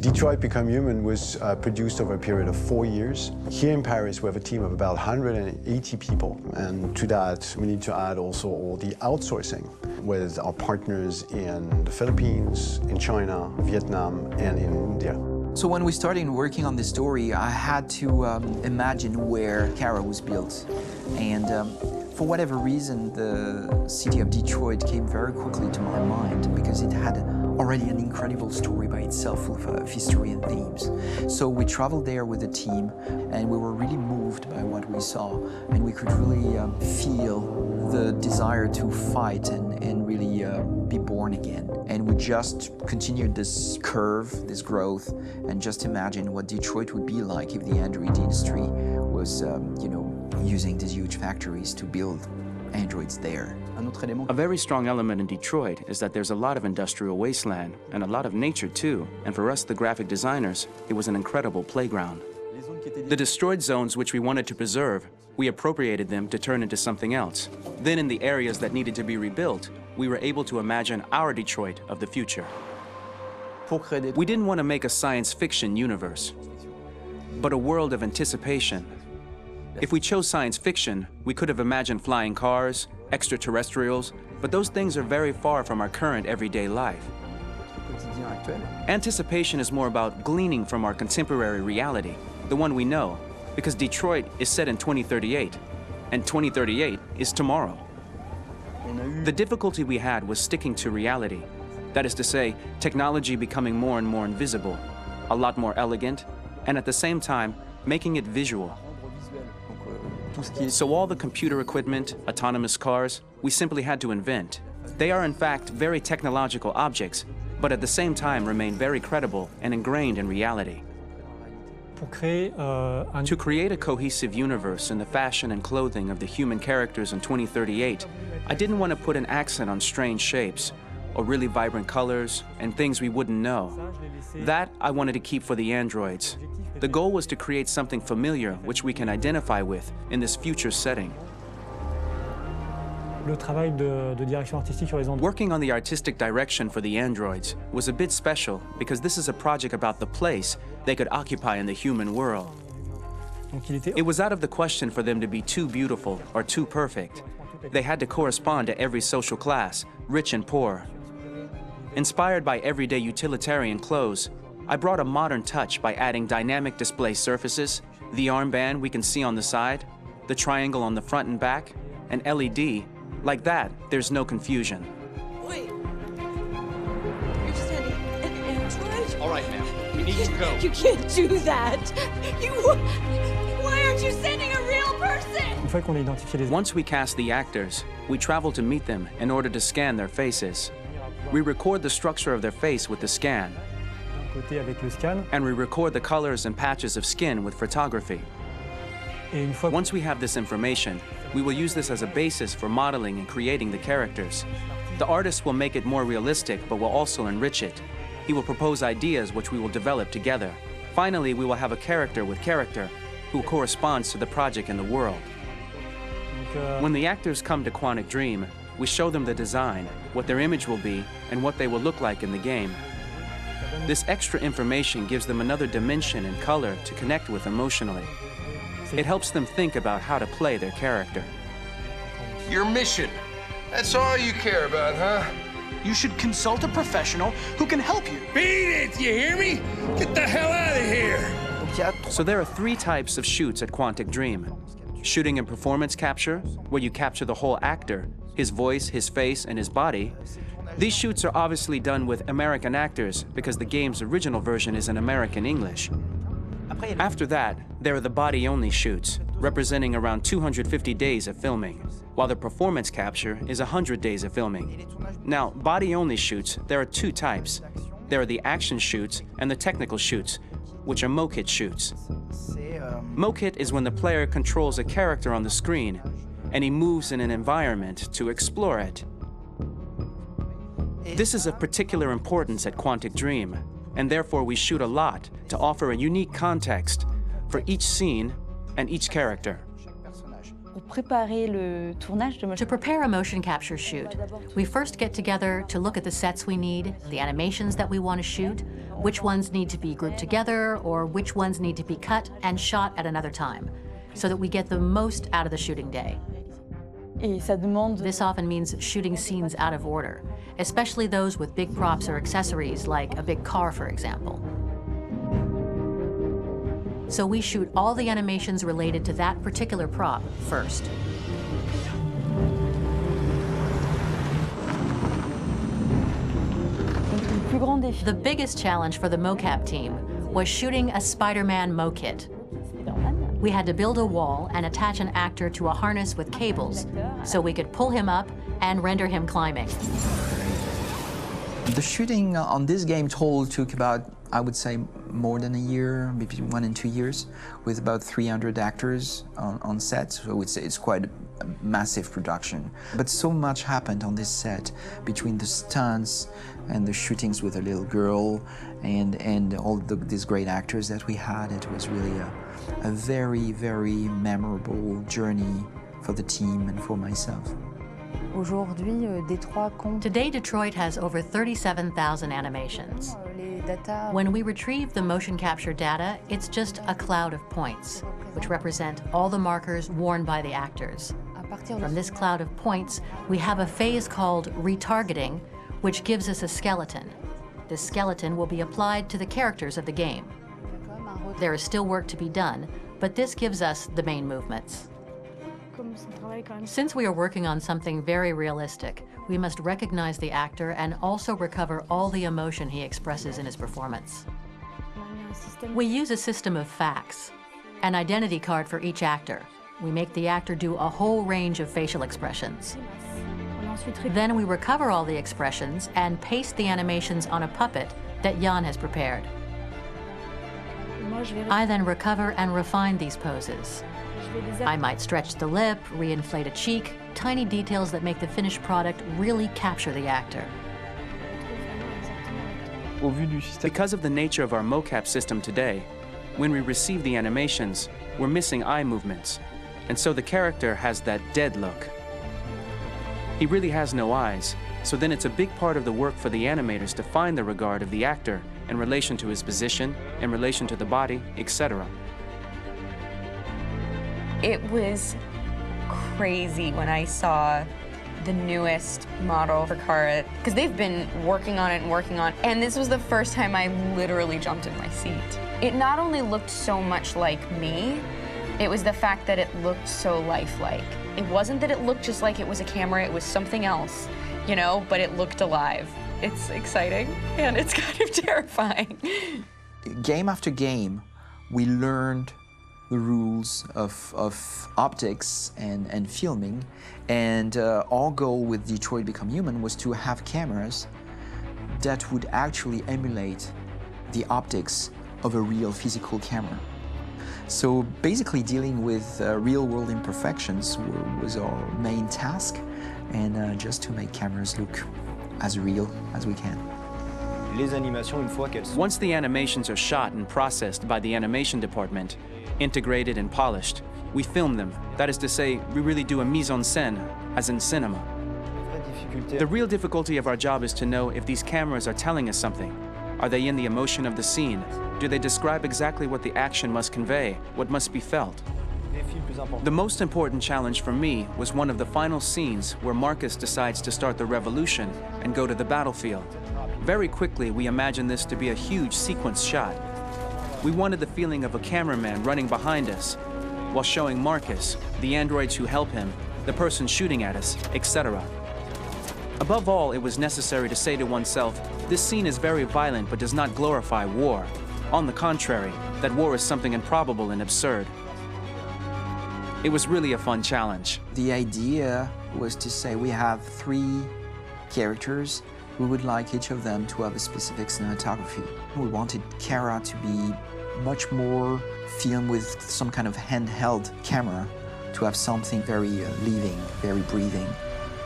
Detroit Become Human was produced over a period of 4 years. Here in Paris, we have a team of about 180 people, and to that, we need to add also all the outsourcing with our partners in the Philippines, in China, Vietnam, and in India. So when we started working on this story, I had to imagine where Kara was built. And for whatever reason, the city of Detroit came very quickly to my mind because it had already an incredible story by itself full of history and themes. So we traveled there with the team and we were really moved by what we saw, and we could really feel the desire to fight and really be born again. And we just continued this curve, this growth, and just imagine what Detroit would be like if the Android industry was, using these huge factories to build androids there. A very strong element in Detroit is that there's a lot of industrial wasteland and a lot of nature too. And for us, the graphic designers, it was an incredible playground. The destroyed zones which we wanted to preserve, we appropriated them to turn into something else. Then in the areas that needed to be rebuilt, we were able to imagine our Detroit of the future. We didn't want to make a science fiction universe, but a world of anticipation. If we chose science fiction, we could have imagined flying cars, extraterrestrials, but those things are very far from our current everyday life. Anticipation is more about gleaning from our contemporary reality, the one we know, because Detroit is set in 2038, and 2038 is tomorrow. The difficulty we had was sticking to reality. That is to say, technology becoming more and more invisible, a lot more elegant, and at the same time, making it visual. So all the computer equipment, autonomous cars, we simply had to invent. They are in fact very technological objects, but at the same time remain very credible and ingrained in reality. To create a cohesive universe in the fashion and clothing of the human characters in 2038, I didn't want to put an accent on strange shapes, or really vibrant colors, and things we wouldn't know. That I wanted to keep for the androids. The goal was to create something familiar which we can identify with in this future setting. Working on the artistic direction for the androids was a bit special because this is a project about the place they could occupy in the human world. It was out of the question for them to be too beautiful or too perfect. They had to correspond to every social class, rich and poor. Inspired by everyday utilitarian clothes, I brought a modern touch by adding dynamic display surfaces, the armband we can see on the side, the triangle on the front and back, an LED. Like that, there's no confusion. Wait. You're sending an android? All right, ma'am. We need to go. You can't do that. Why aren't you sending a real person? Once we cast the actors, we travel to meet them in order to scan their faces. We record the structure of their face with the scan. And we record the colors and patches of skin with photography. Once we have this information, we will use this as a basis for modeling and creating the characters. The artist will make it more realistic, but will also enrich it. He will propose ideas which we will develop together. Finally, we will have a character with character who corresponds to the project and the world. When the actors come to Quantic Dream, we show them the design, what their image will be, and what they will look like in the game. This extra information gives them another dimension and color to connect with emotionally. It helps them think about how to play their character. Your mission. That's all you care about, huh? You should consult a professional who can help you. Beat it, you hear me? Get the hell out of here! So there are 3 types of shoots at Quantic Dream. Shooting and performance capture, where you capture the whole actor, his voice, his face, and his body. These shoots are obviously done with American actors because the game's original version is in American English. After that, there are the body-only shoots, representing around 250 days of filming, while the performance capture is 100 days of filming. Now, body-only shoots, there are 2 types. There are the action shoots and the technical shoots, which are mokit shoots. Mokit is when the player controls a character on the screen, and he moves in an environment to explore it. This is of particular importance at Quantic Dream, and therefore we shoot a lot to offer a unique context for each scene and each character. To prepare a motion capture shoot, we first get together to look at the sets we need, the animations that we want to shoot, which ones need to be grouped together, or which ones need to be cut and shot at another time, so that we get the most out of the shooting day. This often means shooting scenes out of order, especially those with big props or accessories, like a big car, for example. So we shoot all the animations related to that particular prop first. The biggest challenge for the mocap team was shooting a Spider-Man mo-kit. We had to build a wall and attach an actor to a harness with cables so we could pull him up and render him climbing. The shooting on this game total took about, I would say, more than a year, maybe 1 and 2 years, with about 300 actors on set. So I would say it's quite a massive production. But so much happened on this set between the stunts and the shootings with a little girl and all these great actors that we had. It was really a very, very memorable journey for the team and for myself. Today, Detroit has over 37,000 animations. When we retrieve the motion capture data, it's just a cloud of points, which represent all the markers worn by the actors. From this cloud of points, we have a phase called retargeting, which gives us a skeleton. This skeleton will be applied to the characters of the game. There is still work to be done, but this gives us the main movements. Since we are working on something very realistic, we must recognize the actor and also recover all the emotion he expresses in his performance. We use a system of facts, an identity card for each actor. We make the actor do a whole range of facial expressions. Then we recover all the expressions and paste the animations on a puppet that Jan has prepared. I then recover and refine these poses. I might stretch the lip, reinflate a cheek, tiny details that make the finished product really capture the actor. Because of the nature of our mocap system today, when we receive the animations, we're missing eye movements, and so the character has that dead look. He really has no eyes, so then it's a big part of the work for the animators to find the regard of the actor in relation to his position, in relation to the body, etc. It was crazy when I saw the newest model for Kara, because they've been working on it and working on it, and this was the first time I literally jumped in my seat. It not only looked so much like me, it was the fact that it looked so lifelike. It wasn't that it looked just like it was a camera, it was something else, you know, but it looked alive. It's exciting, and it's kind of terrifying. Game after game, we learned the rules of optics and filming, and our goal with Detroit Become Human was to have cameras that would actually emulate the optics of a real physical camera. So basically dealing with real-world imperfections was our main task, and just to make cameras look as real as we can. Once the animations are shot and processed by the animation department, integrated and polished, we film them. That is to say, we really do a mise en scène, as in cinema. The real difficulty of our job is to know if these cameras are telling us something. Are they in the emotion of the scene? Do they describe exactly what the action must convey, what must be felt? The most important challenge for me was one of the final scenes where Marcus decides to start the revolution and go to the battlefield. Very quickly, we imagined this to be a huge sequence shot. We wanted the feeling of a cameraman running behind us while showing Marcus, the androids who help him, the person shooting at us, etc. Above all, it was necessary to say to oneself, this scene is very violent but does not glorify war. On the contrary, that war is something improbable and absurd. It was really a fun challenge. The idea was to say we have 3 characters. We would like each of them to have a specific cinematography. We wanted Kara to be much more filmed with some kind of handheld camera, to have something very living, very breathing.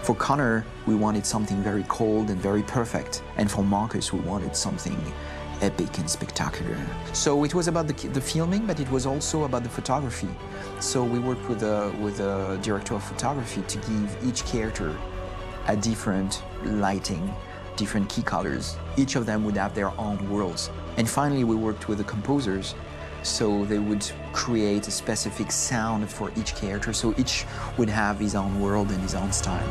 For Connor, we wanted something very cold and very perfect. And for Marcus, we wanted something epic and spectacular. So it was about the filming, but it was also about the photography. So we worked with a director of photography to give each character a different lighting, different key colors. Each of them would have their own worlds. And finally, we worked with the composers, so they would create a specific sound for each character, so each would have his own world and his own style.